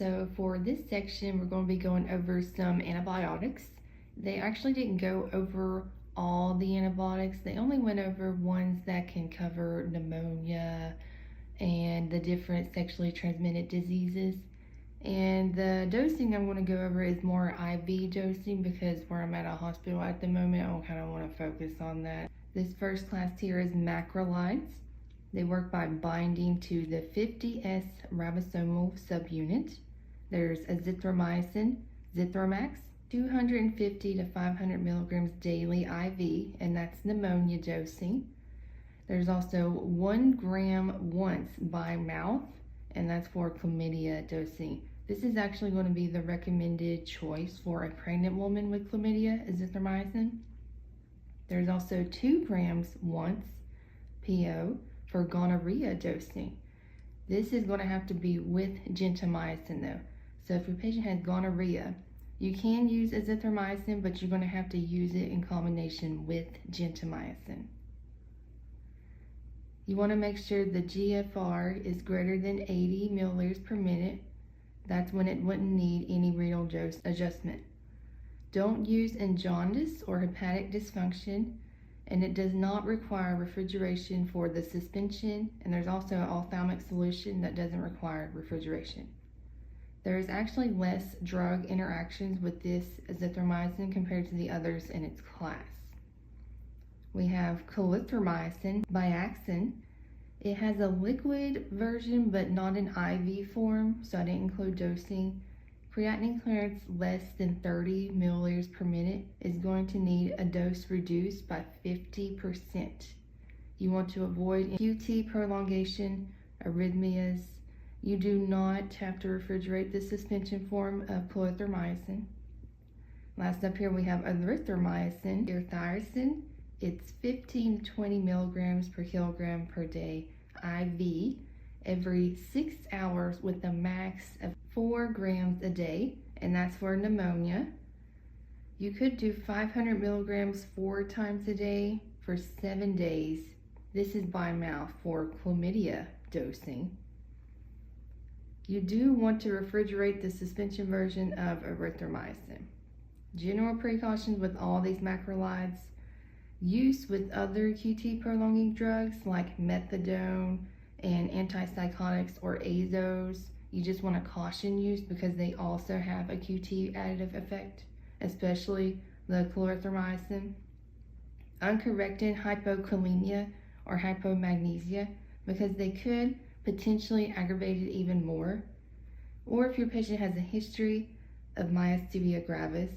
So for this section, we're going to be going over some antibiotics. They actually didn't go over all the antibiotics. They only went over ones that can cover pneumonia and the different sexually transmitted diseases. And the dosing I'm going to go over is more IV dosing because where I'm at a hospital at the moment, I kind of want to focus on that. This first class here is macrolides. They work by binding to the 50S ribosomal subunit. There's azithromycin, Zithromax, 250 to 500 milligrams daily IV, and that's pneumonia dosing. There's also 1 gram once by mouth, and that's for chlamydia dosing. This is actually going to be the recommended choice for a pregnant woman with chlamydia, azithromycin. There's also 2 grams once, PO, for gonorrhea dosing. This is going to have to be with gentamicin though. So if your patient has gonorrhea, you can use azithromycin, but you're going to have to use it in combination with gentamicin. You want to make sure the GFR is greater than 80 milliliters per minute. That's when it wouldn't need any renal dose adjustment. Don't use in jaundice or hepatic dysfunction, and it does not require refrigeration for the suspension, and there's also an ophthalmic solution that doesn't require refrigeration. There is actually less drug interactions with this azithromycin compared to the others in its class. We have clarithromycin, Biaxin. It has a liquid version but not an IV form, so I didn't include dosing. Creatinine clearance less than 30 milliliters per minute is going to need a dose reduced by 50%. You want to avoid QT prolongation, arrhythmias. You do not have to refrigerate the suspension form of clarithromycin. Last up here we have erythromycin, erythromycin. It's 15 to 20 milligrams per kilogram per day IV every 6 hours with a max of 4 grams a day, and that's for pneumonia. You could do 500 milligrams 4 times a day for 7 days. This is by mouth for chlamydia dosing. You do want to refrigerate the suspension version of erythromycin. General precautions with all these macrolides. Use with other QT prolonging drugs like methadone and antipsychotics or azos. You just want to caution use because they also have a QT additive effect, especially the clarithromycin. Uncorrected hypokalemia or hypomagnesia because they could potentially aggravate it even more. Or if your patient has a history of myasthenia gravis.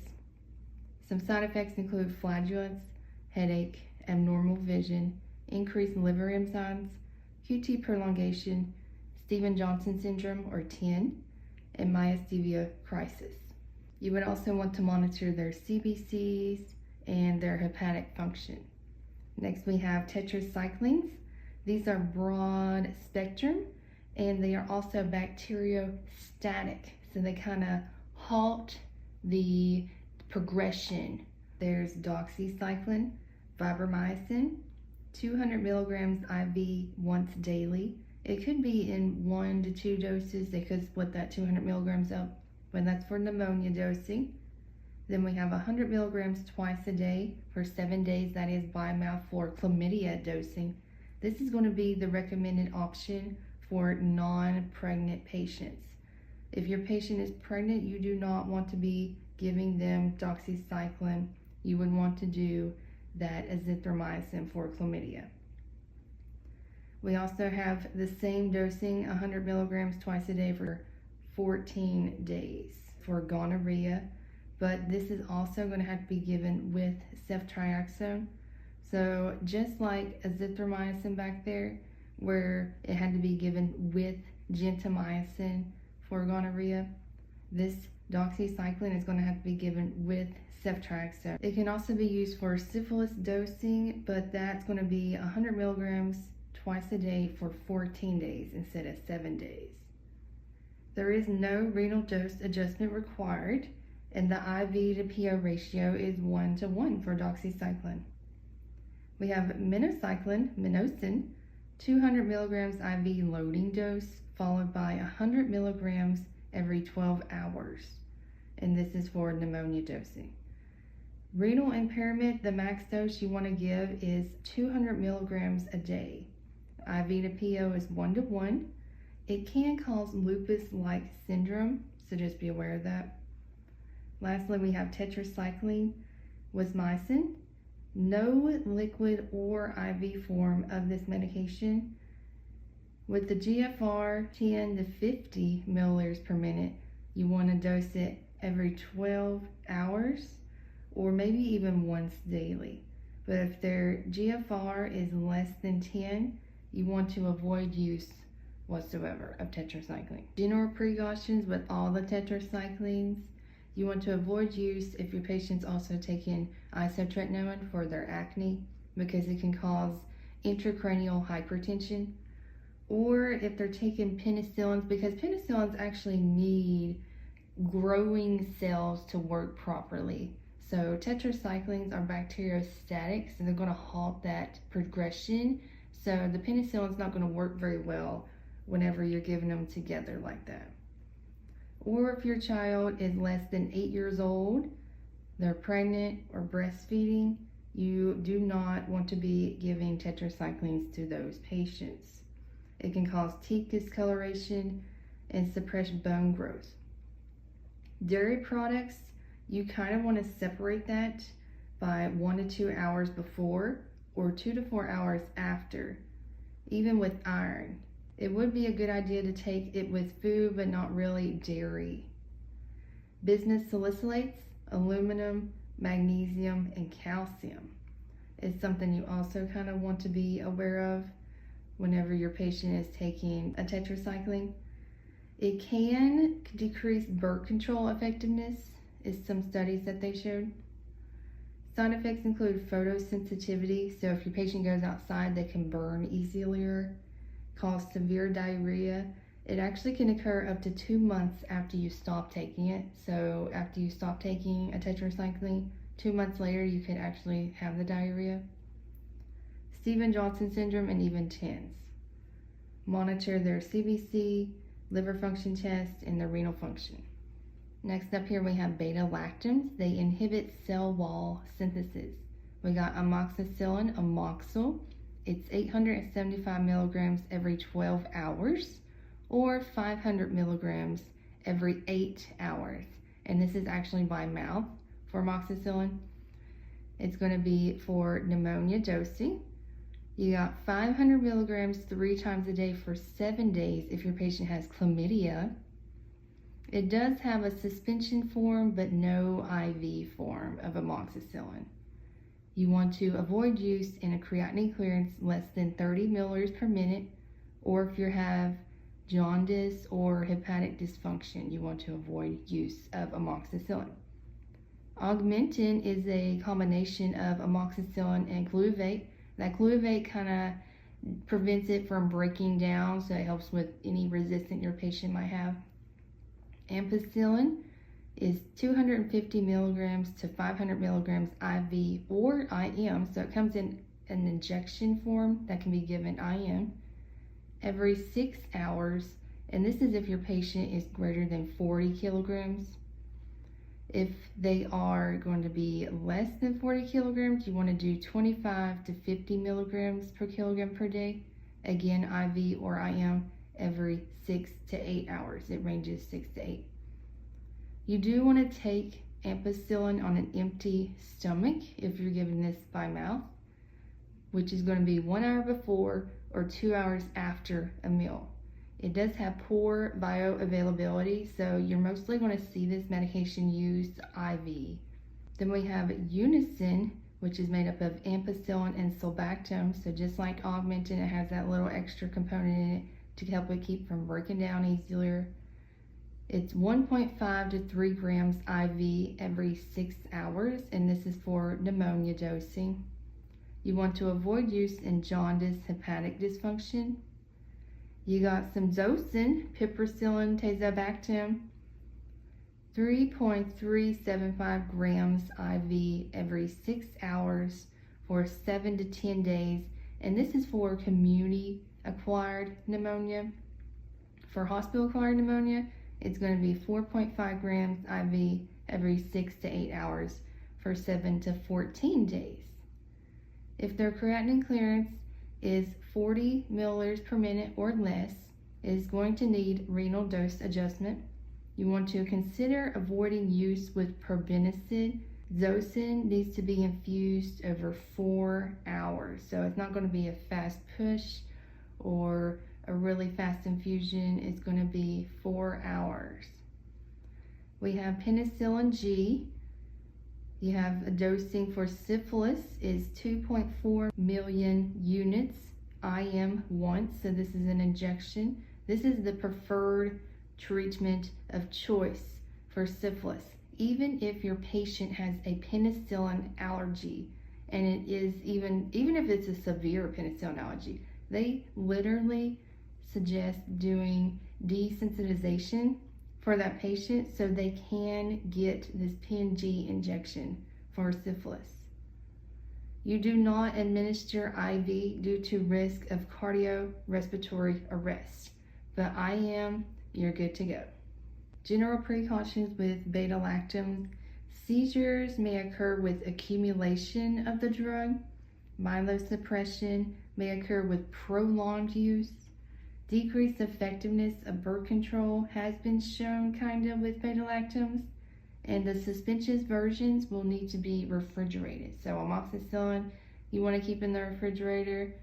Some side effects include flatulence, headache, abnormal vision, increased liver enzymes, QT prolongation, Stevens-Johnson syndrome or TEN, and myasthenia crisis. You would also want to monitor their CBCs and their hepatic function. Next we have tetracyclines. These are broad spectrum and they are also bacteriostatic, so they kind of halt the progression. There's doxycycline, fibromycin, 200 milligrams IV once daily. It could be in 1 to 2 doses. They could split that 200 milligrams up, but that's for pneumonia dosing. Then we have 100 milligrams twice a day for 7 days. That is by mouth for chlamydia dosing. This is going to be the recommended option for non-pregnant patients. If your patient is pregnant, you do not want to be giving them doxycycline. You would want to do that azithromycin for chlamydia. We also have the same dosing, 100 milligrams twice a day for 14 days for gonorrhea, but this is also going to have to be given with ceftriaxone. So just like azithromycin back there, where it had to be given with gentamicin for gonorrhea, this doxycycline is going to have to be given with ceftriaxone. It can also be used for syphilis dosing, but that's going to be 100 milligrams twice a day for 14 days instead of 7 days. There is no renal dose adjustment required, and the IV to PO ratio is 1:1 for doxycycline. We have minocycline, Minocin, 200 milligrams IV loading dose, followed by 100 milligrams every 12 hours. And this is for pneumonia dosing. Renal impairment, the max dose you want to give is 200 milligrams a day. IV to PO is 1:1. It can cause lupus-like syndrome, so just be aware of that. Lastly, we have tetracycline with wismicin. No liquid or IV form of this medication. With the GFR 10 to 50 milliliters per minute, you want to dose it every 12 hours or maybe even once daily. But if their GFR is less than 10, you want to avoid use whatsoever of tetracycline. General precautions with all the tetracyclines: you want to avoid use if your patient's also taking isotretinoin for their acne, because it can cause intracranial hypertension, or if they're taking penicillins, because penicillins actually need growing cells to work properly. So tetracyclines are bacteriostatic, so they're going to halt that progression. So the penicillin's not going to work very well whenever you're giving them together like that. Or if your child is less than 8 years old, they're pregnant or breastfeeding, you do not want to be giving tetracyclines to those patients. It can cause teeth discoloration and suppress bone growth. Dairy products, you kind of want to separate that by 1 to 2 hours before or 2 to 4 hours after. Even with iron, it would be a good idea to take it with food, but not really dairy. Bismuth salicylates, aluminum, magnesium, and calcium is something you also kind of want to be aware of whenever your patient is taking a tetracycline. It can decrease birth control effectiveness, is some studies that they showed. Side effects include photosensitivity, so if your patient goes outside, they can burn easier, cause severe diarrhea. It actually can occur up to 2 months after you stop taking it. So after you stop taking a tetracycline, 2 months later, you could actually have the diarrhea. Stevens-Johnson syndrome and even TENS. Monitor their CBC, liver function test, and their renal function. Next up here we have beta-lactams. They inhibit cell wall synthesis. We got amoxicillin, Amoxil. It's 875 milligrams every 12 hours or 500 milligrams every 8 hours. And this is actually by mouth for amoxicillin. It's going to be for pneumonia dosing. You got 500 milligrams 3 times a day for 7 days if your patient has chlamydia. It does have a suspension form, but no IV form of amoxicillin. You want to avoid use in a creatinine clearance less than 30 milliliters per minute, or if you have jaundice or hepatic dysfunction, you want to avoid use of amoxicillin. Augmentin is a combination of amoxicillin and glutamate. That glutamate kind of prevents it from breaking down, so it helps with any resistance your patient might have. Ampicillin is 250 milligrams to 500 milligrams IV or IM, so it comes in an injection form that can be given IM every 6 hours, and this is if your patient is greater than 40 kilograms. If they are going to be less than 40 kilograms, you want to do 25 to 50 milligrams per kilogram per day, again IV or IM every 6 to 8 hours. It ranges 6 to 8. You do want to take ampicillin on an empty stomach if you're giving this by mouth, which is going to be 1 hour before or 2 hours after a meal. It does have poor bioavailability, so you're mostly going to see this medication used IV. Then we have Unicin, which is made up of ampicillin and sulbactam. So just like Augmentin, it has that little extra component in it to help it keep from breaking down easier. It's 1.5 to 3 grams IV every 6 hours, and this is for pneumonia dosing. You want to avoid use in jaundice, hepatic dysfunction. You got some Zosyn, piperacillin, tazobactam, 3.375 grams IV every 6 hours for 7 to 10 days. And this is for community-acquired pneumonia. For hospital-acquired pneumonia, it's going to be 4.5 grams IV every 6 to 8 hours for 7 to 14 days. If their creatinine clearance is 40 milliliters per minute or less, it is going to need renal dose adjustment. You want to consider avoiding use with probenecid. Zosyn needs to be infused over 4 hours. So it's not going to be a fast push or a really fast infusion. It's going to be 4 hours. We have penicillin G. You have a dosing for syphilis is 2.4 million units IM once. So this is an injection. This is the preferred treatment of choice for syphilis. Even if your patient has a penicillin allergy, and it is even if it's a severe penicillin allergy, they literally suggest doing desensitization for that patient so they can get this PNG injection for syphilis. You do not administer IV due to risk of cardiorespiratory arrest, but IM, you're good to go. General precautions with beta-lactam. Seizures may occur with accumulation of the drug. Myelosuppression may occur with prolonged use. Decreased effectiveness of birth control has been shown kind of with beta-lactams, and the suspension versions will need to be refrigerated. So amoxicillin, you want to keep in the refrigerator.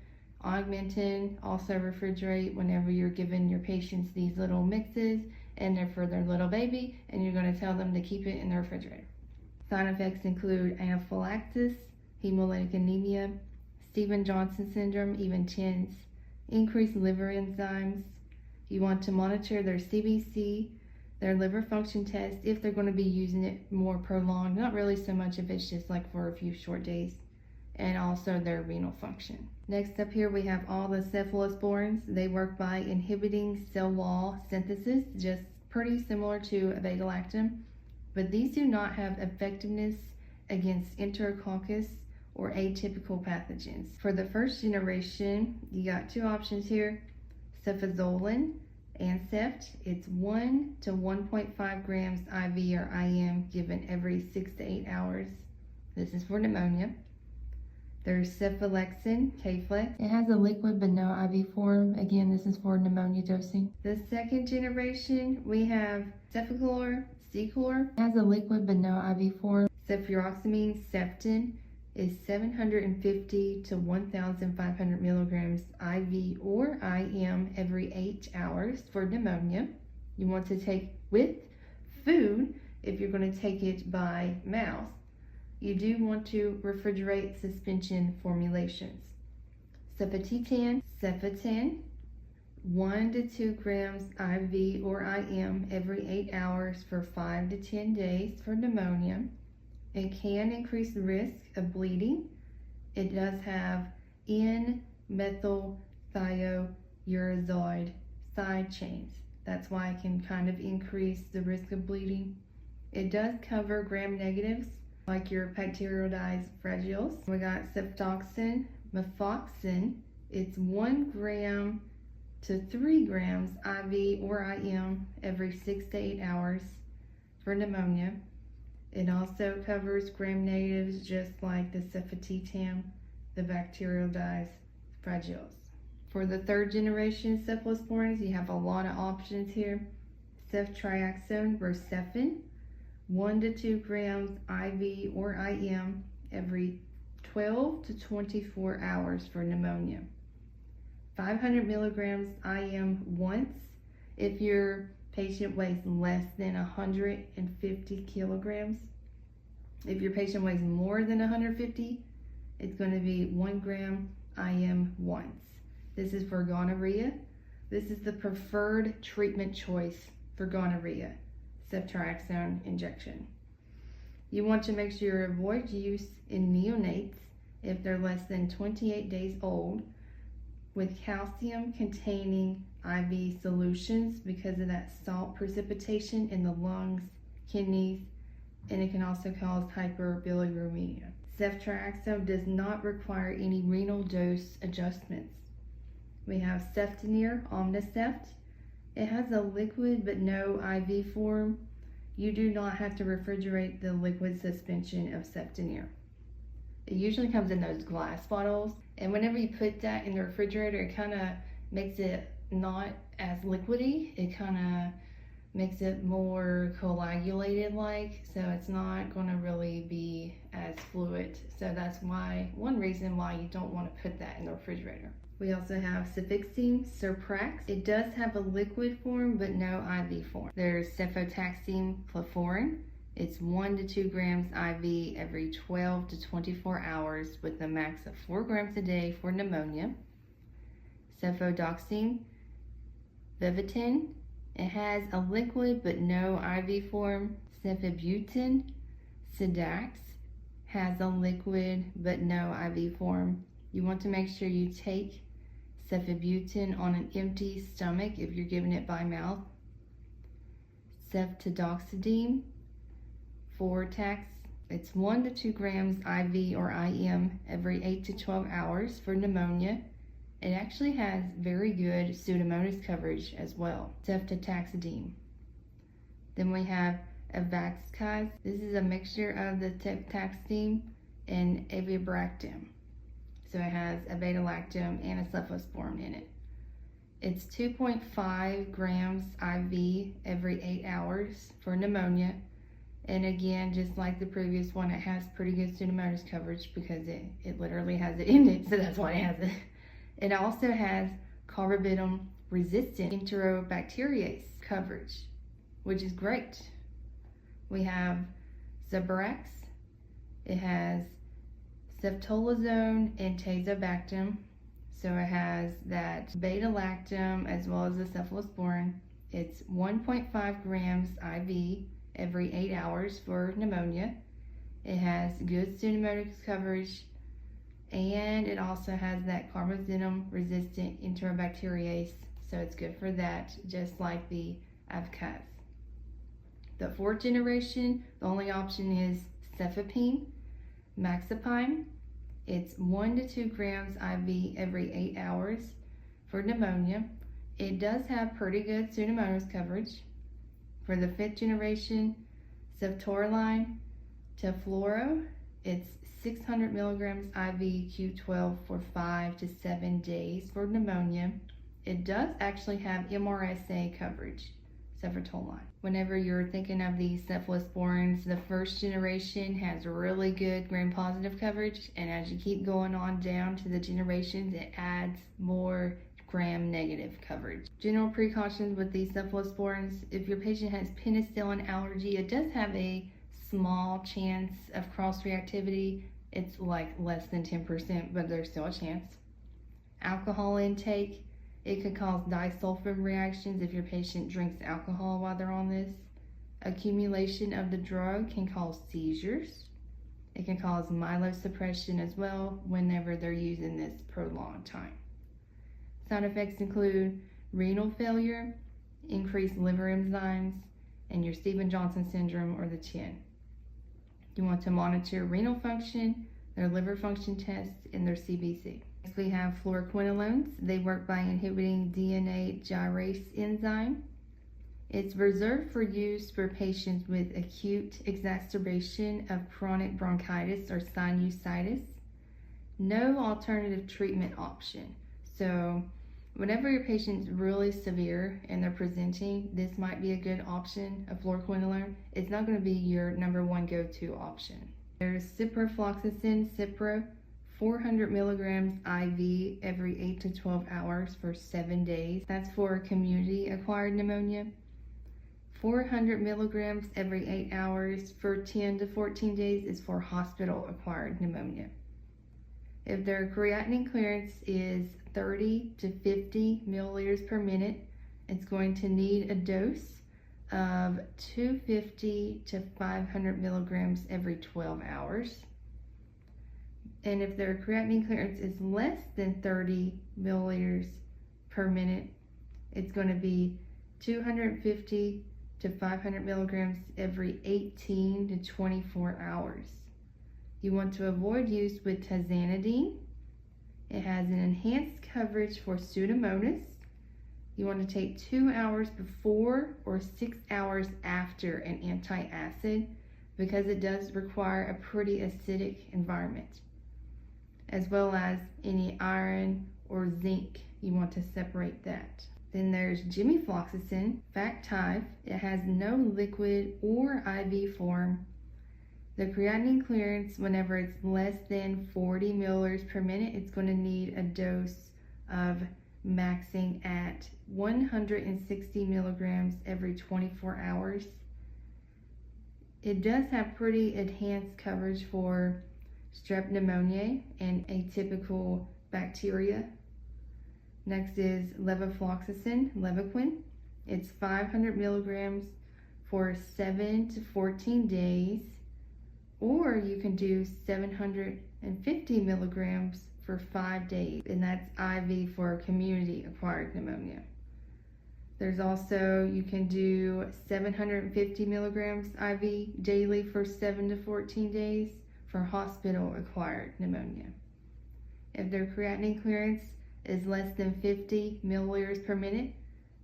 Augmentin, also refrigerate whenever you're giving your patients these little mixes and they're for their little baby, and you're going to tell them to keep it in the refrigerator. Side effects include anaphylaxis, hemolytic anemia, Stevens-Johnson syndrome, even TENS, increased liver enzymes. You want to monitor their CBC, their liver function test, if they're going to be using it more prolonged, not really so much if it's just like for a few short days, and also their renal function. Next up here we have all the cephalosporins. They work by inhibiting cell wall synthesis, just pretty similar to a beta-lactam, but these do not have effectiveness against enterococcus or atypical pathogens. For the first generation, you got two options here, cefazolin and Ceft. It's 1 to 1.5 grams IV or IM given every 6 to 8 hours. This is for pneumonia. There's cephalexin, K-Flex. It has a liquid but no IV form. Again, this is for pneumonia dosing. The second generation, we have Cefaclor, Seclor. It has a liquid but no IV form. Cefuroxamine, Ceftin, is 750 to 1,500 milligrams IV or IM every 8 hours for pneumonia. You want to take with food if you're going to take it by mouth. You do want to refrigerate suspension formulations. Ceftititan, Cefatan, 1 to 2 grams IV or IM every 8 hours for 5 to 10 days for pneumonia. It can increase the risk of bleeding. It does have N-methylthiouracil side chains. That's why it can kind of increase the risk of bleeding. It does cover gram-negatives, like your bactericidal fragiles. We got ceftoxin, mefoxin. It's 1 gram to 3 grams IV or IM every 6 to 8 hours for pneumonia. It also covers gram-negatives just like the cefetitan, the bactericidal fragiles. For the third generation cephalosporins, you have a lot of options here. Ceftriaxone, Rocephin, 1 to 2 grams IV or IM every 12 to 24 hours for pneumonia. 500 milligrams IM once if your patient weighs less than 150 kilograms. If your patient weighs more than 150, it's going to be 1 gram IM once. This is for gonorrhea. This is the preferred treatment choice for gonorrhea, ceftriaxone injection. You want to make sure you avoid use in neonates if they're less than 28 days old with calcium containing IV solutions because of that salt precipitation in the lungs, kidneys, and it can also cause hyperbilirubinemia. Ceftriaxone does not require any renal dose adjustments. We have Ceftonir, Omniceft, It has a liquid but no IV form. You do not have to refrigerate the liquid suspension of Ceftonir. It usually comes in those glass bottles, and whenever you put that in the refrigerator, it kind of makes it not as liquidy. It kind of makes it more coagulated like, so it's not going to really be as fluid. So that's one reason why you don't want to put that in the refrigerator. We also have Cefixime Surprax. It does have a liquid form but no IV form. There's Cefotaxime Chloroform. It's 1 to 2 grams IV every 12 to 24 hours with a max of 4 grams a day for pneumonia. Cefodoxime Vivitin. It has a liquid but no IV form. Cefibutin Sedax has a liquid but no IV form. You want to make sure you take Cefibutin on an empty stomach if you're giving it by mouth. Ceftadoxidine Fortax. It's 1 to 2 grams IV or IM every 8 to 12 hours for pneumonia. It actually has very good Pseudomonas coverage as well. Ceftataxidine. Then we have Avaxcaz. This is a mixture of the ceftataxidine and avibractam. So it has a beta-lactam and a cephalosporin in it. It's 2.5 grams IV every 8 hours for pneumonia. And again, just like the previous one, it has pretty good Pseudomonas coverage because it literally has it in it, so that's why it has it. It also has carbapenem resistant enterobacteriase coverage, which is great. We have Zebarax. It has ceftolozane and tazobactam. So it has that beta-lactam as well as the cephalosporin. It's 1.5 grams IV every 8 hours for pneumonia. It has good Pseudomonas coverage, and it also has that carbapenem resistant enterobacteriase, so it's good for that, just like the Avcaz. The fourth generation, the only option is Cefepime Maxipine. It's 1 to 2 grams IV every 8 hours for pneumonia. It does have pretty good Pseudomonas coverage. For the fifth generation, Ceftaroline Tefloro, it's 600 milligrams IV Q12 for 5 to 7 days for pneumonia. It does actually have MRSA coverage, Ceftaroline. Whenever you're thinking of these cephalosporins, the first generation has really good gram-positive coverage, and as you keep going on down to the generations, it adds more gram-negative coverage. General precautions with these cephalosporins: if your patient has penicillin allergy, it does have a small chance of cross-reactivity. It's like less than 10%, but there's still a chance. Alcohol intake: it could cause disulfide reactions if your patient drinks alcohol while they're on this. Accumulation of the drug can cause seizures. It can cause myelosuppression as well whenever they're using this prolonged time. Side effects include renal failure, increased liver enzymes, and your Stevens-Johnson syndrome or the TIN. You want to monitor renal function, their liver function tests, and their CBC. Next we have fluoroquinolones. They work by inhibiting DNA gyrase enzyme. It's reserved for use for patients with acute exacerbation of chronic bronchitis or sinusitis. No alternative treatment option. So whenever your patient's really severe and they're presenting, this might be a good option, a fluoroquinolone. It's not going to be your number one go-to option. There's ciprofloxacin, Cipro, 400 milligrams IV every 8 to 12 hours for 7 days. That's for community-acquired pneumonia. 400 milligrams every 8 hours for 10 to 14 days is for hospital-acquired pneumonia. If their creatinine clearance is 30 to 50 milliliters per minute, it's going to need a dose of 250 to 500 milligrams every 12 hours. And if their creatinine clearance is less than 30 milliliters per minute, it's going to be 250 to 500 milligrams every 18 to 24 hours. You want to avoid use with tazanidine. It has an enhanced coverage for Pseudomonas. You want to take 2 hours before or 6 hours after an antacid because it does require a pretty acidic environment, as well as any iron or zinc. You want to separate that. Then there's gemifloxacin, Factive. It has no liquid or IV form. The creatinine clearance, whenever it's less than 40 milliliters per minute, it's going to need a dose of maxing at 160 milligrams every 24 hours. It does have pretty enhanced coverage for strep pneumoniae and atypical bacteria. Next is levofloxacin, Levaquin. It's 500 milligrams for 7 to 14 days, or you can do 750 milligrams for 5 days, and that's IV for community-acquired pneumonia. There's also, you can do 750 milligrams IV daily for 7 to 14 days for hospital-acquired pneumonia. If their creatinine clearance is less than 50 milliliters per minute,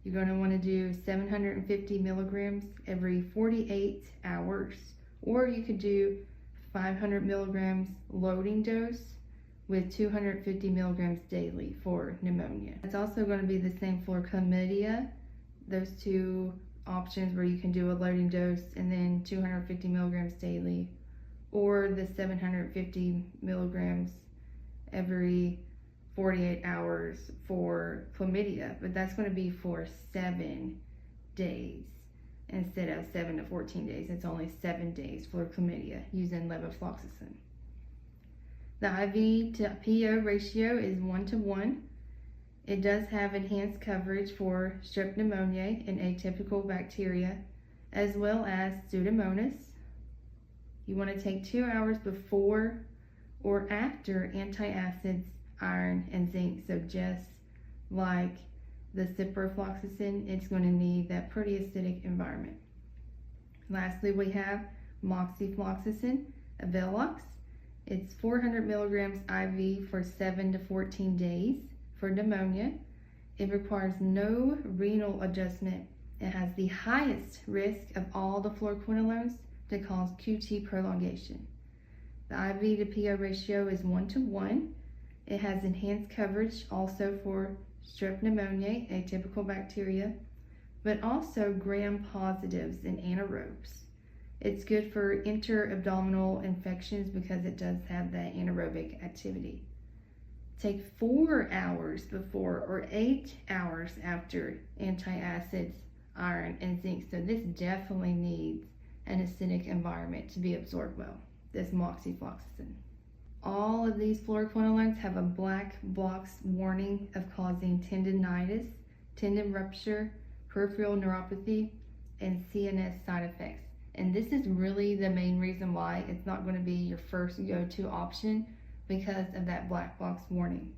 you're going to want to do 750 milligrams every 48 hours, or you could do 500 milligrams loading dose with 250 milligrams daily for pneumonia. It's also going to be the same for chlamydia. Those two options where you can do a loading dose and then 250 milligrams daily, or the 750 milligrams every 48 hours for chlamydia, but that's going to be for 7 days instead of 7 to 14 days. It's only 7 days for chlamydia using levofloxacin. The IV to PO ratio is 1:1. It does have enhanced coverage for strep pneumoniae and atypical bacteria, as well as Pseudomonas. You want to take 2 hours before or after antacids, iron, and zinc. So just like the ciprofloxacin, it's going to need that pretty acidic environment. Lastly, we have moxifloxacin, Avelox. It's 400 milligrams IV for 7 to 14 days for pneumonia. It requires no renal adjustment. It has the highest risk of all the fluoroquinolones to cause QT prolongation. The IV to PO ratio is 1:1. It has enhanced coverage also for strep pneumoniae, atypical bacteria, but also gram-positives and anaerobes. It's good for inter-abdominal infections because it does have that anaerobic activity. Take 4 hours before or 8 hours after antacids, iron, and zinc. So this definitely needs an acidic environment to be absorbed well, this moxifloxacin. All of these fluoroquinolones have a black box warning of causing tendinitis, tendon rupture, peripheral neuropathy, and CNS side effects. And this is really the main reason why it's not going to be your first go-to option, because of that black box warning.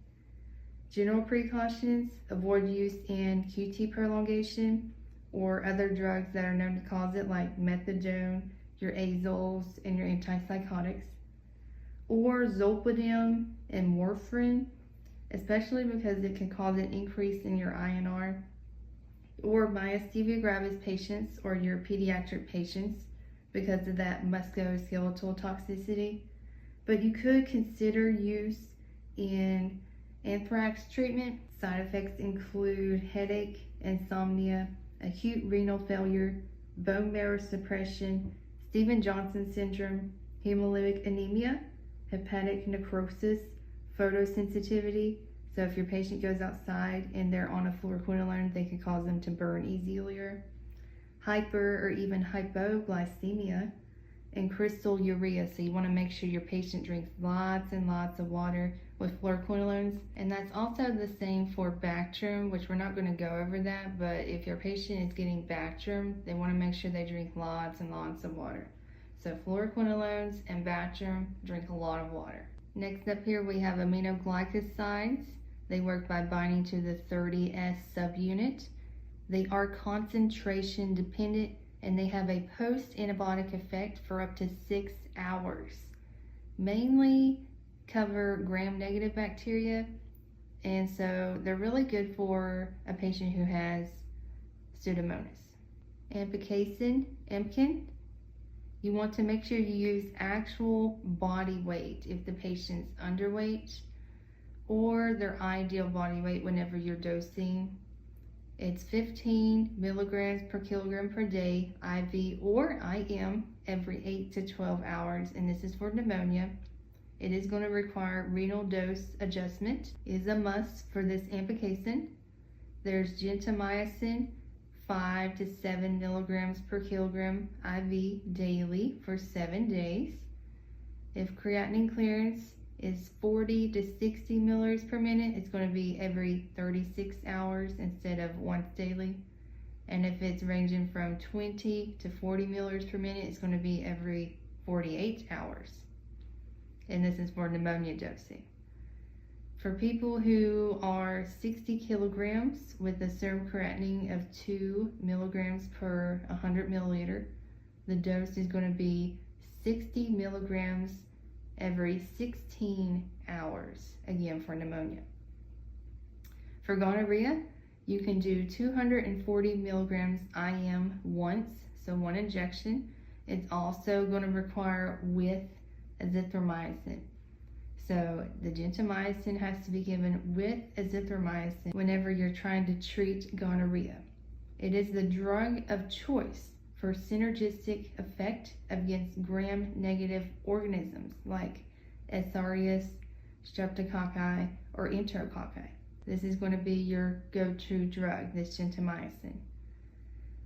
General precautions: avoid use in QT prolongation or other drugs that are known to cause it, like methadone, your azoles, and your antipsychotics, or zolpidem and warfarin, especially because it can cause an increase in your INR, or myasthenia gravis patients or your pediatric patients because of that musculoskeletal toxicity. But you could consider use in anthrax treatment. Side effects include headache, insomnia, acute renal failure, bone marrow suppression, Stevens-Johnson syndrome, hemolytic anemia, hepatic necrosis, photosensitivity. So if your patient goes outside and they're on a fluoroquinolone, they could cause them to burn easier. Hyper or even hypoglycemia, and crystal urea. So you want to make sure your patient drinks lots and lots of water with fluoroquinolones. And that's also the same for Bactrim, which we're not going to go over that, but if your patient is getting Bactrim, they want to make sure they drink lots and lots of water. So fluoroquinolones and Bactrim, drink a lot of water. Next up here we have aminoglycosides. They work by binding to the 30S subunit. They are concentration dependent, and they have a post-antibiotic effect for up to 6 hours. Mainly cover gram-negative bacteria And so they're really good for a patient who has Pseudomonas. Ampicillin, you want to make sure you use actual body weight if the patient's underweight, or their ideal body weight whenever you're dosing. It's 15 milligrams per kilogram per day, IV or IM, every 8 to 12 hours, and this is for pneumonia. It is going to require renal dose adjustment, is a must for this ampicillin. There's gentamicin, 5 to 7 milligrams per kilogram IV daily for 7 days. If creatinine clearance is 40 to 60 milliliters per minute, it's going to be every 36 hours instead of once daily. And if it's ranging from 20 to 40 milliliters per minute, it's going to be every 48 hours. And this is for pneumonia dosing. For people who are 60 kilograms with a serum creatinine of 2 milligrams per 100 milliliter, the dose is going to be 60 milligrams every 16 hours, again for pneumonia. For gonorrhea, you can do 240 milligrams IM once, so one injection. It's also going to require with azithromycin. So the gentamicin has to be given with azithromycin whenever you're trying to treat gonorrhea. It is the drug of choice for synergistic effect against gram-negative organisms like Ascaris, Streptococci, or Enterococci. This is going to be your go-to drug, this gentamicin.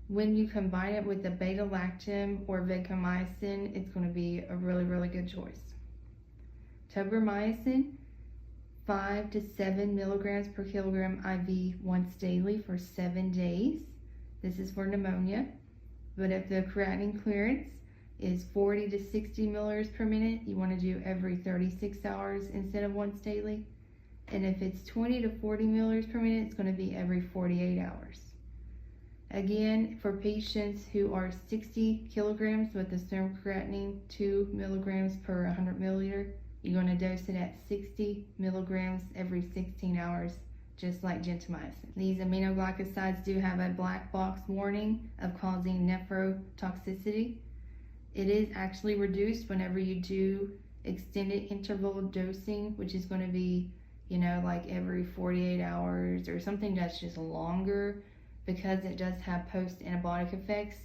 When you combine it with the beta-lactam or vancomycin, it's going to be a really, really good choice. Tobramycin, 5 to 7 milligrams per kilogram IV once daily for 7 days. This is for pneumonia. But if the creatinine clearance is 40 to 60 milliliters per minute, you want to do every 36 hours instead of once daily. And if it's 20 to 40 milliliters per minute, it's going to be every 48 hours. Again, for patients who are 60 kilograms with a serum creatinine 2 milligrams per 100 milliliter, you're going to dose it at 60 milligrams every 16 hours, just like gentamicin. These aminoglycosides do have a black box warning of causing nephrotoxicity. It is actually reduced whenever you do extended interval dosing, which is going to be, like every 48 hours or something that's just longer, because it does have post-antibiotic effects,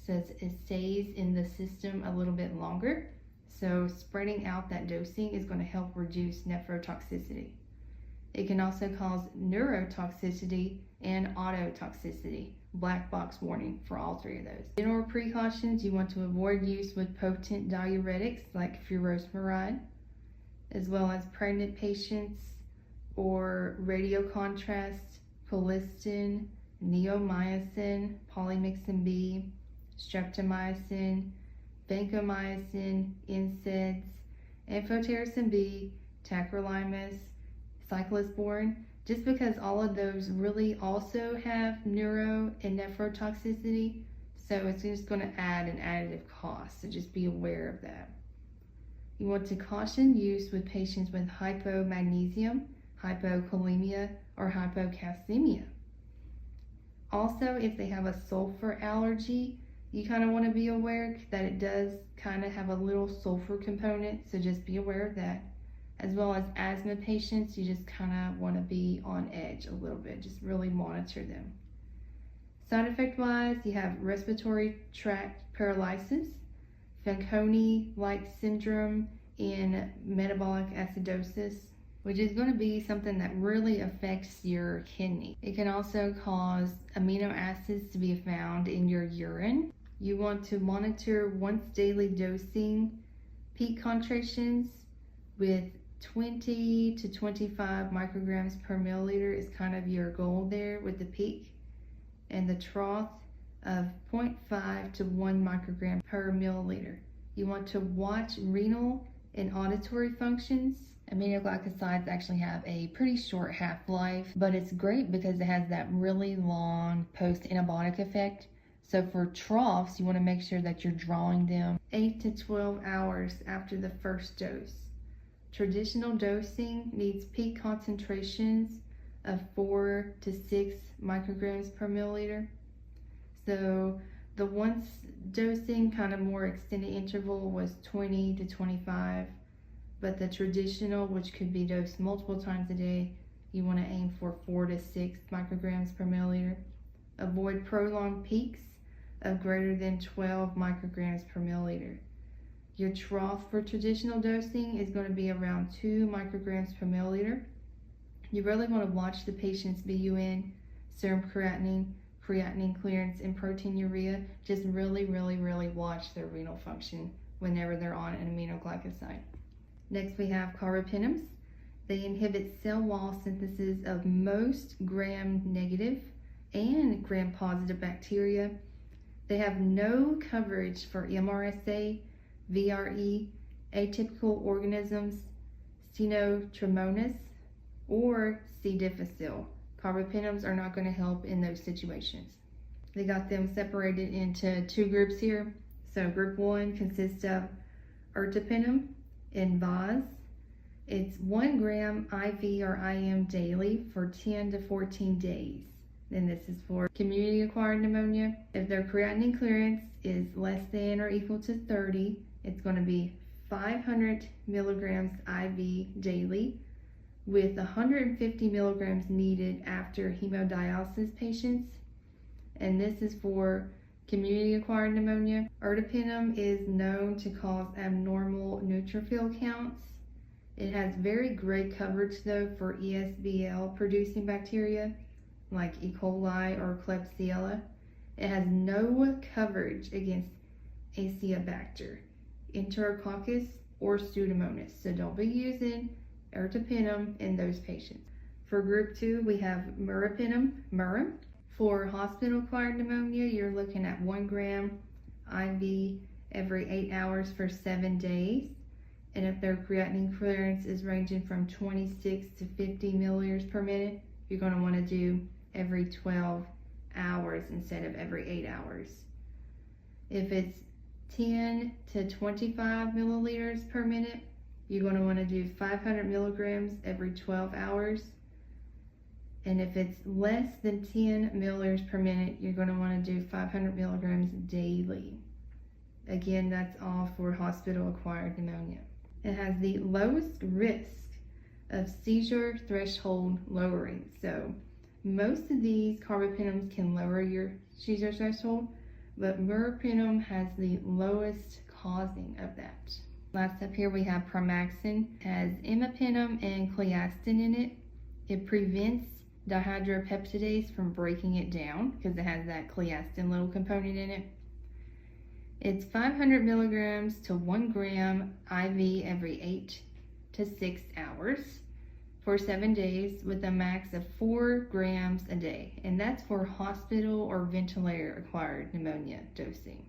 so it stays in the system a little bit longer. So spreading out that dosing is going to help reduce nephrotoxicity. It can also cause neurotoxicity and autotoxicity. Black box warning for all three of those. General precautions: you want to avoid use with potent diuretics like furosemide, as well as pregnant patients, or radiocontrast, colistin, neomycin, polymyxin B, streptomycin, vancomycin, NSAIDs, amphotericin B, tacrolimus, cyclosporin, just because all of those really also have neuro and nephrotoxicity, so it's just going to add an additive cost, so just be aware of that. You want to caution use with patients with hypomagnesemia, hypokalemia, or hypocalcemia. Also, if they have a sulfur allergy, you kind of want to be aware that it does kind of have a little sulfur component, so just be aware of that. As well as asthma patients, you just kind of want to be on edge a little bit, just really monitor them. Side effect wise, you have respiratory tract paralysis, Fanconi-like syndrome, and metabolic acidosis, which is going to be something that really affects your kidney. It can also cause amino acids to be found in your urine. You want to monitor once daily dosing, peak concentrations with 20 to 25 micrograms per milliliter is kind of your goal there with the peak, and the trough of 0.5 to 1 microgram per milliliter. You want to watch renal and auditory functions. Aminoglycosides actually have a pretty short half-life, but it's great because it has that really long post-antibiotic effect. So for troughs, you want to make sure that you're drawing them 8 to 12 hours after the first dose. Traditional dosing needs peak concentrations of 4 to 6 micrograms per milliliter. So the once dosing, kind of more extended interval, was 20 to 25, but the traditional, which could be dosed multiple times a day, you want to aim for 4 to 6 micrograms per milliliter. Avoid prolonged peaks of greater than 12 micrograms per milliliter. Your trough for traditional dosing is going to be around 2 micrograms per milliliter. You really want to watch the patient's BUN, serum creatinine, creatinine clearance, and proteinuria. Just really watch their renal function whenever they're on an aminoglycoside. Next we have carbapenems. They inhibit cell wall synthesis of most gram-negative and gram-positive bacteria. They have no coverage for MRSA, VRE, atypical organisms, Cenotrichomonas, or C. difficile. Carbapenems are not going to help in those situations. They got them separated into 2 groups here. So group 1 consists of ertapenem in VAS. It's 1 gram IV or IM daily for 10 to 14 days. And this is for community-acquired pneumonia. If their creatinine clearance is less than or equal to 30, it's going to be 500 milligrams IV daily, with 150 milligrams needed after hemodialysis patients. And this is for community-acquired pneumonia. Ertapenem is known to cause abnormal neutrophil counts. It has very great coverage though for ESBL producing bacteria like E. coli or Klebsiella. It has no coverage against Acinetobacter, Enterococcus, or Pseudomonas. So don't be using ertapenem in those patients. For group 2, we have meropenem, Mura. For hospital-acquired pneumonia, you're looking at 1 gram IV every 8 hours for 7 days. And if their creatinine clearance is ranging from 26 to 50 milliliters per minute, you're going to want to do every 12 hours instead of every 8 hours. If it's 10 to 25 milliliters per minute, you're going to want to do 500 milligrams every 12 hours. And if it's less than 10 milliliters per minute, you're going to want to do 500 milligrams daily. Again, that's all for hospital-acquired pneumonia. It has the lowest risk of seizure threshold lowering. So most of these carbapenems can lower your seizure threshold, but meropenem has the lowest causing of that. Last up here we have Pramaxin. It has imipenem and cleastin in it. It prevents dihydropeptidase from breaking it down because it has that cleastin little component in it. It's 500 milligrams to 1 gram IV every 8 to 6 hours for 7 days with a max of 4 grams a day. And that's for hospital or ventilator-acquired pneumonia dosing.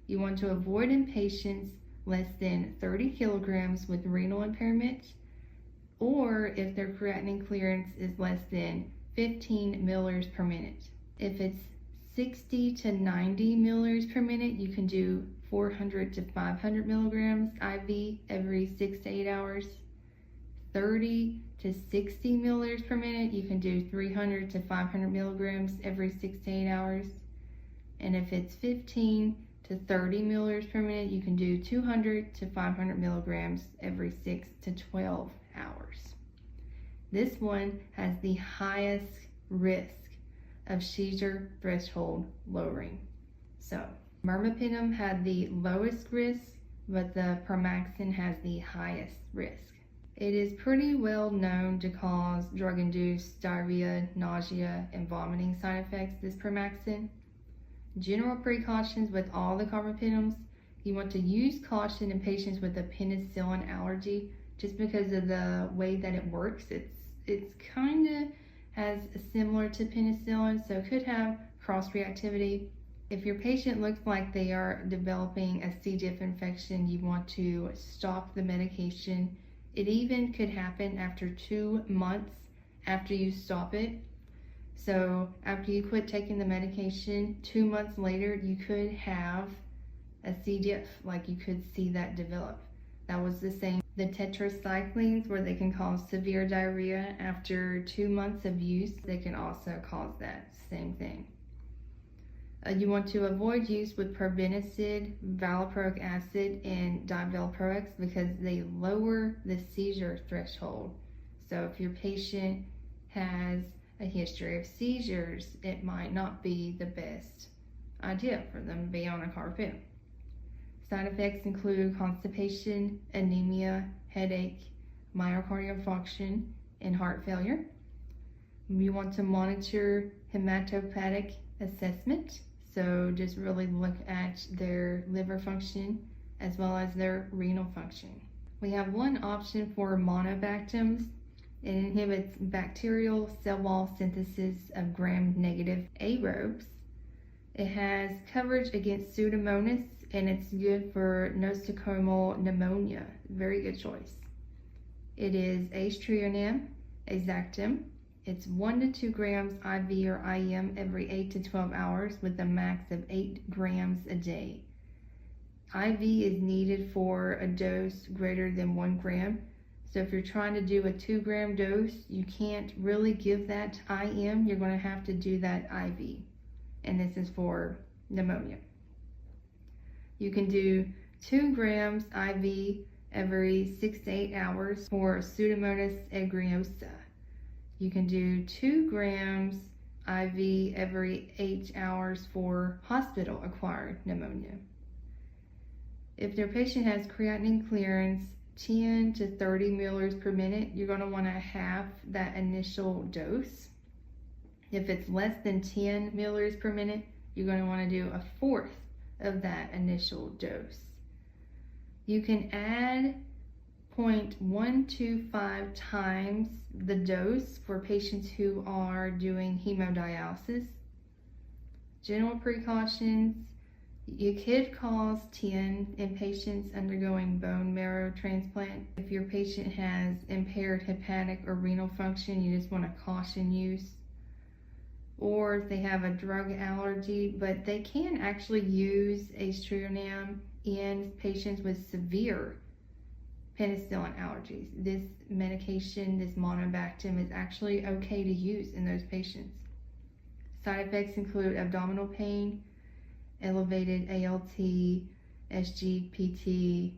You want to avoid in patients less than 30 kilograms with renal impairment, or if their creatinine clearance is less than 15 milliliters per minute. If it's 60 to 90 milliliters per minute, you can do 400 to 500 milligrams IV every 6 to 8 hours. 30 to 60 milliliters per minute, you can do 300 to 500 milligrams every 6 to 8 hours. And if it's 15 to 30 milliliters per minute, you can do 200 to 500 milligrams every 6 to 12 hours. This one has the highest risk of seizure threshold lowering. So meropenem had the lowest risk, but the Pramaxin has the highest risk. It is pretty well known to cause drug-induced diarrhea, nausea, and vomiting side effects, this Pramaxin. General precautions with all the carbapenems: you want to use caution in patients with a penicillin allergy just because of the way that it works. It's kind of has similar to penicillin, so it could have cross-reactivity. If your patient looks like they are developing a C. diff infection, you want to stop the medication. It even could happen after 2 months after you stop it. So after you quit taking the medication, 2 months later, you could have a C. diff, like you could see that develop. That was the same The tetracyclines, where they can cause severe diarrhea after 2 months of use, they can also cause that same thing. You want to avoid use with probenecid, valproic acid, and divalproex because they lower the seizure threshold. So if your patient has a history of seizures, it might not be the best idea for them to be on a carfentanil. Side effects include constipation, anemia, headache, myocardial infarction, and heart failure. You want to monitor hematopoietic assessment, so just really look at their liver function as well as their renal function. We have one option for monobactums. It inhibits bacterial cell wall synthesis of gram-negative aerobes. It has coverage against Pseudomonas, and it's good for nosocomial pneumonia. Very good choice. It is aztreonam, Azactum. It's 1 to 2 grams IV or IM every 8 to 12 hours with a max of 8 grams a day. IV is needed for a dose greater than 1 gram. So if you're trying to do a 2 gram dose, you can't really give that IM. You're going to have to do that IV. And this is for pneumonia. You can do 2 grams IV every 6 to 8 hours for Pseudomonas aeruginosa. You can do 2 grams IV every 8 hours for hospital-acquired pneumonia. If your patient has creatinine clearance 10 to 30 milliliters per minute, you're going to want to half that initial dose. If it's less than 10 milliliters per minute, you're going to want to do a fourth of that initial dose. You can add 0.125 times the dose for patients who are doing hemodialysis. General precautions: you could cause 10 in patients undergoing bone marrow transplant. If your patient has impaired hepatic or renal function, you just want to caution use. Or if they have a drug allergy, but they can actually use aztreonam in patients with severe penicillin allergies. This medication, this monobactam, is actually okay to use in those patients. Side effects include abdominal pain, elevated ALT, SGPT,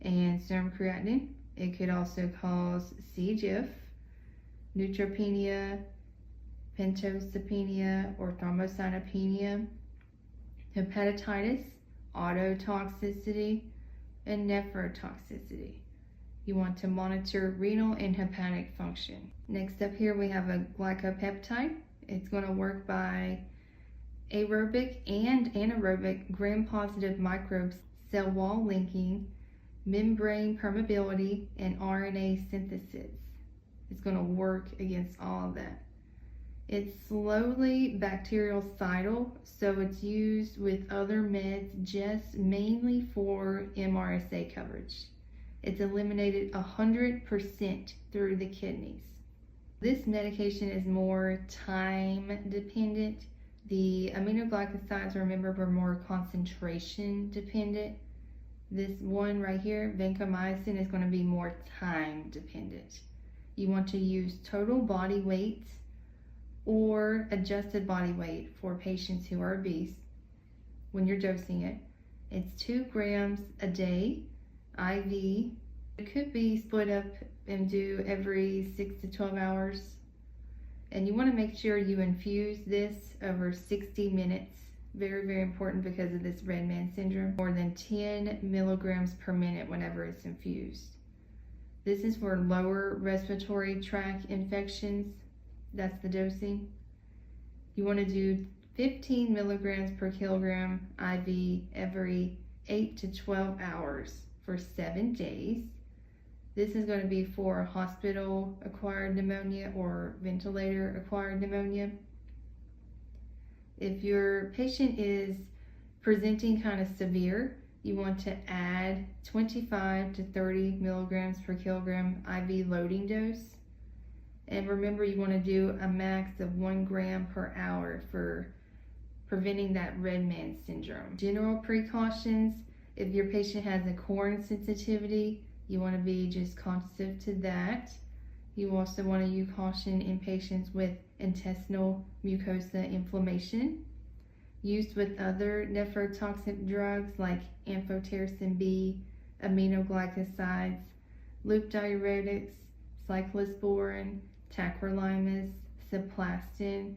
and serum creatinine. It could also cause CGIF, neutropenia, pantocytopenia, or thrombocytopenia, hepatitis, ototoxicity, and nephrotoxicity. You want to monitor renal and hepatic function. Next up here we have a glycopeptide. It's going to work by aerobic and anaerobic gram-positive microbes, cell wall linking, membrane permeability, and RNA synthesis. It's going to work against all of that. It's slowly bactericidal, so it's used with other meds just mainly for MRSA coverage. It's eliminated 100% through the kidneys. This medication is more time dependent. The aminoglycosides, remember, were more concentration dependent. This one right here, vancomycin, is going to be more time dependent. You want to use total body weight or adjusted body weight for patients who are obese when you're dosing it. It's 2 grams a day, IV. It could be split up and do every 6 to 12 hours. And you want to make sure you infuse this over 60 minutes. Very, very important because of this red man syndrome. More than 10 milligrams per minute whenever it's infused. This is for lower respiratory tract infections. That's the dosing. You want to do 15 milligrams per kilogram IV every 8 to 12 hours for 7 days. This is going to be for hospital-acquired pneumonia or ventilator-acquired pneumonia. If your patient is presenting kind of severe, you want to add 25 to 30 milligrams per kilogram IV loading dose. And remember, you want to do a max of 1 gram per hour for preventing that red man syndrome. General precautions: if your patient has a corn sensitivity, You want to be just conscious to that. You also want to use caution in patients with intestinal mucosa inflammation. Used with other nephrotoxic drugs like amphotericin B, aminoglycosides, loop diuretics, cyclosporin, tacrolimus, ceplastin,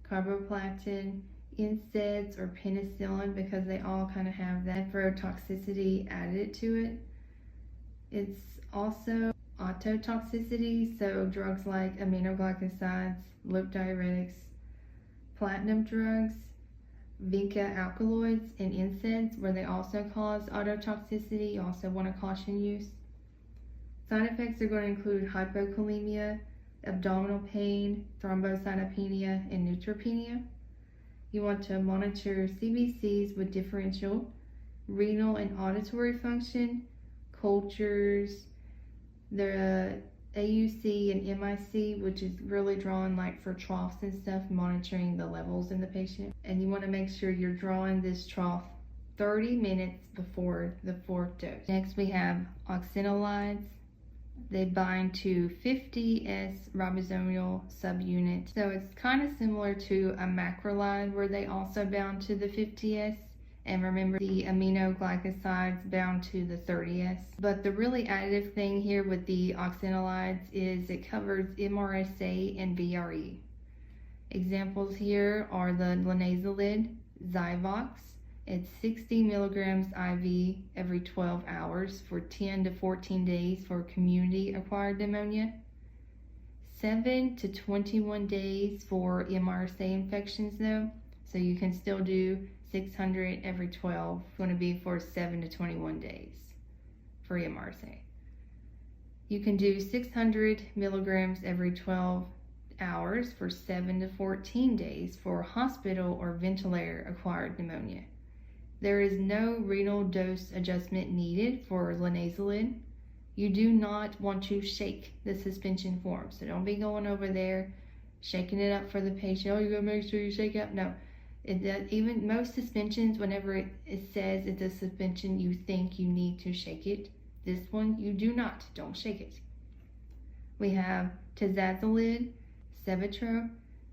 carboplatin, NSAIDs, or penicillin, because they all kind of have that nephrotoxicity added to it. It's also ototoxicity, so drugs like aminoglycosides, loop diuretics, platinum drugs, vinca alkaloids, and NSAIDs, where they also cause ototoxicity. You also want to caution use. Side effects are going to include hypokalemia, abdominal pain, thrombocytopenia, and neutropenia. You want to monitor CBCs with differential, renal and auditory function, cultures, the AUC and MIC, which is really drawn like for troughs and stuff, monitoring the levels in the patient. And you want to make sure you're drawing this trough 30 minutes before the 4th dose. Next we have oxynolides. They bind to 50S ribosomal subunit. So it's kind of similar to a macrolide where they also bound to the 50S. And remember, the aminoglycosides bound to the 30S. But the really additive thing here with the oxynolides is it covers MRSA and VRE. Examples here are the linezolid, Zyvox. It's 60 milligrams IV every 12 hours for 10 to 14 days for community-acquired pneumonia. 7 to 21 days for MRSA infections though, so you can still do 600 every 12. It's going to be for 7 to 21 days for MRSA. You can do 600 milligrams every 12 hours for 7 to 14 days for hospital or ventilator-acquired pneumonia. There is no renal dose adjustment needed for linezolid. You do not want to shake the suspension form, so don't be going over there shaking it up for the patient. Oh, you gotta make sure you shake it up. No, even most suspensions, whenever it says it's a suspension, you think you need to shake it. This one, you do not. Don't shake it. We have tazazolid, Sevitro.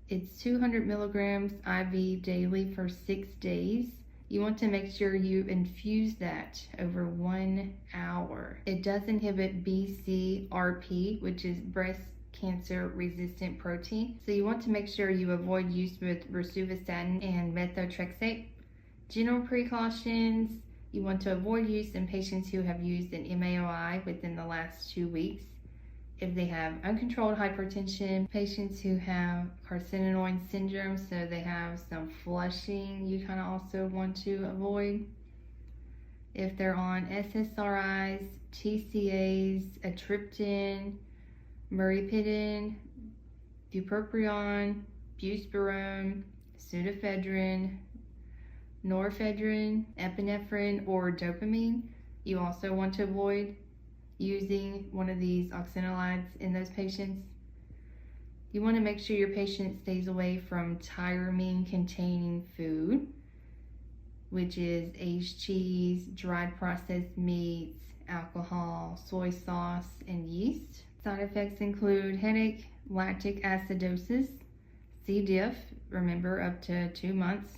It's 200 milligrams IV daily for 6 days. You want to make sure you infuse that over 1 hour. It does inhibit BCRP, which is breast cancer resistant protein. So you want to make sure you avoid use with rosuvastatin and methotrexate. General precautions: you want to avoid use in patients who have used an MAOI within the last 2 weeks. If they have uncontrolled hypertension, patients who have carcinoid syndrome, so they have some flushing, you kind of also want to avoid. If they're on SSRIs, TCAs, atriptan, meropenem, bupropion, buspirone, pseudoephedrine, norepinephrine, epinephrine, or dopamine, you also want to avoid using one of these oxynolides in those patients. You want to make sure your patient stays away from tyramine containing food, which is aged cheese, dried processed meats, alcohol, soy sauce, and yeast. Side effects include headache, lactic acidosis, C. diff, remember up to 2 months,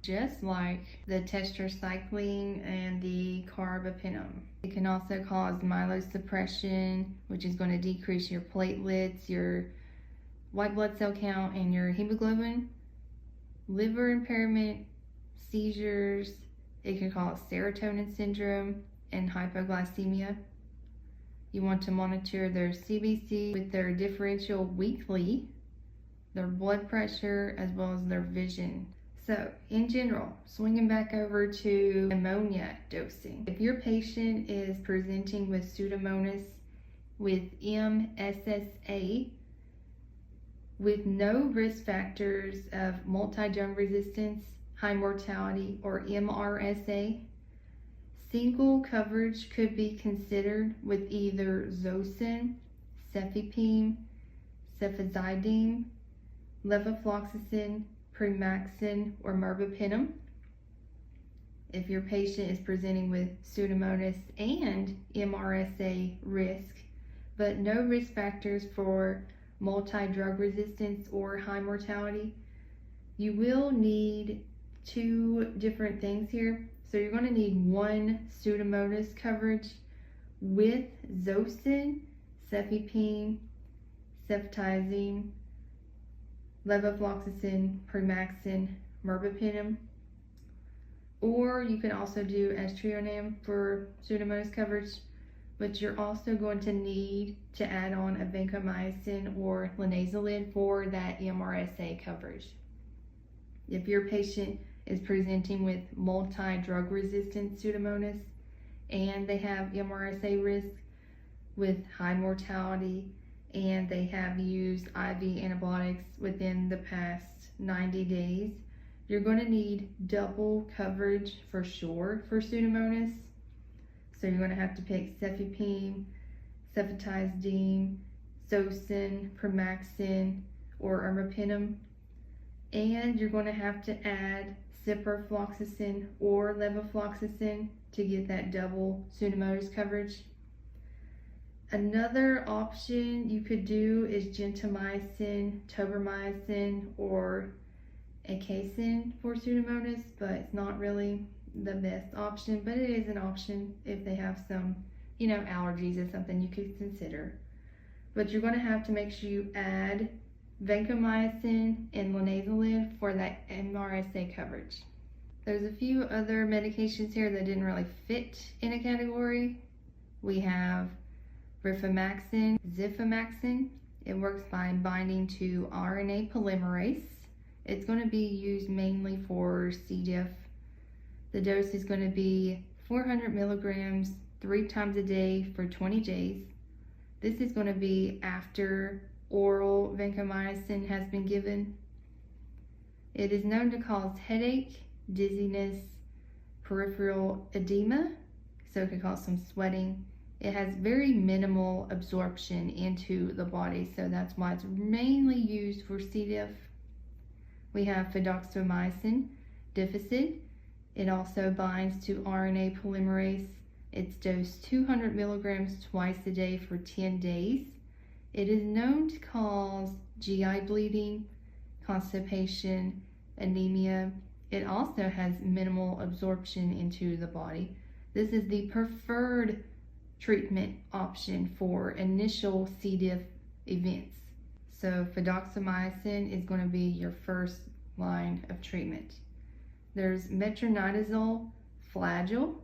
just like the tetracycline and the carbapenem. It can also cause myelosuppression, which is going to decrease your platelets, your white blood cell count, and your hemoglobin. Liver impairment, seizures. It can cause serotonin syndrome and hypoglycemia. You want to monitor their CBC with their differential weekly, their blood pressure, as well as their vision. So, in general, swinging back over to pneumonia dosing. If your patient is presenting with Pseudomonas with MSSA, with no risk factors of multi-drug resistance, high mortality, or MRSA, single coverage could be considered with either Zosyn, cefepime, cefazidime, levofloxacin, Premaxin, or meropenem. If your patient is presenting with Pseudomonas and MRSA risk, but no risk factors for multi-drug resistance or high mortality, you will need two different things here. So you're going to need one Pseudomonas coverage with Zosyn, cefepime, ceftazine, levofloxacin, premaxin, meropenem. Or you can also do aztreonam for Pseudomonas coverage, but you're also going to need to add on a vancomycin or linezolid for that MRSA coverage. If your patient is presenting with multi-drug resistant Pseudomonas and they have MRSA risk with high mortality and they have used IV antibiotics within the past 90 days, you're going to need double coverage for sure for Pseudomonas. So you're going to have to pick cefepime, ceftazine, Zosyn, premaxin, or meropenem. And you're going to have to add ciprofloxacin or levofloxacin to get that double Pseudomonas coverage. Another option you could do is gentamicin, tobramycin, or acacin for Pseudomonas, but it's not really the best option, but it is an option if they have some, allergies or something you could consider. But you're going to have to make sure you add vancomycin and linezolid for that MRSA coverage. There's a few other medications here that didn't really fit in a category. We have rifampicin, zifamaxin. It works by binding to RNA polymerase. It's going to be used mainly for C. diff. The dose is going to be 400 milligrams 3 times a day for 20 days. This is going to be after oral vancomycin has been given. It is known to cause headache, dizziness, peripheral edema, so it can cause some sweating. It has very minimal absorption into the body, so that's why it's mainly used for C. diff. We have fidaxomicin, Difficid. It also binds to RNA polymerase. It's dosed 200 milligrams twice a day for 10 days. It is known to cause GI bleeding, constipation, anemia. It also has minimal absorption into the body. This is the preferred treatment option for initial C. diff events. So fidaxomicin is going to be your first line of treatment. There's metronidazole flagyl.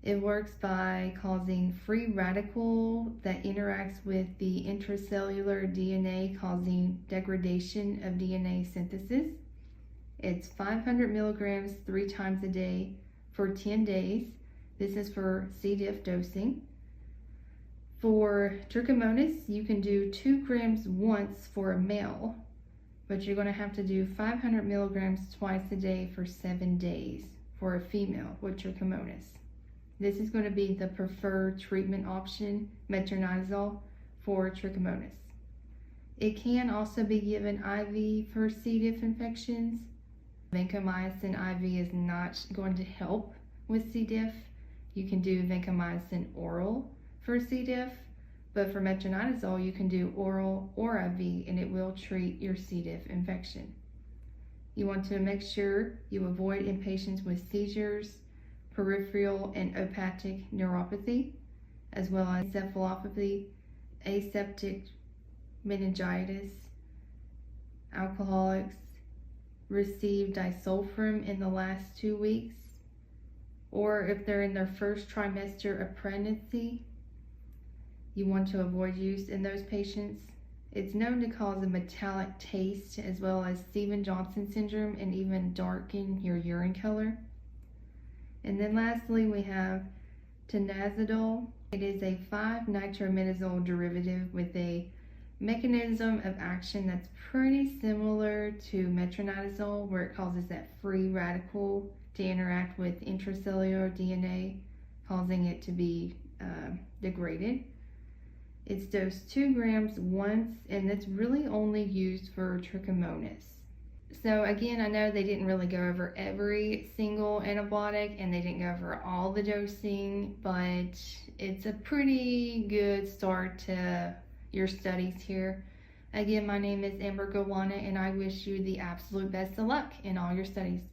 It works by causing free radical that interacts with the intracellular DNA, causing degradation of DNA synthesis. It's 500 milligrams 3 times a day for 10 days. This is for C. diff dosing. For trichomonas, you can do 2 grams once for a male, but you're going to have to do 500 milligrams twice a day for 7 days for a female with trichomonas. This is going to be the preferred treatment option, metronidazole, for trichomonas. It can also be given IV for C. diff infections. Vancomycin IV is not going to help with C. diff. You can do vancomycin oral for C. diff, but for metronidazole you can do oral or IV and it will treat your C. diff infection. You want to make sure you avoid in patients with seizures, peripheral and optic neuropathy, as well as encephalopathy, aseptic meningitis, alcoholics, received disulfiram in the last 2 weeks, or if they're in their first trimester of pregnancy, you want to avoid use in those patients. It's known to cause a metallic taste as well as Stevens-Johnson syndrome and even darken your urine color. And then lastly, we have tenazidol. It is a 5-nitroimidazole derivative with a mechanism of action that's pretty similar to metronidazole, where it causes that free radical to interact with intracellular DNA, causing it to be degraded. It's dosed 2 grams once, and it's really only used for trichomonas. So again, I know they didn't really go over every single antibiotic and they didn't go over all the dosing, but it's a pretty good start to your studies here. Again, my name is Amber Gowana and I wish you the absolute best of luck in all your studies.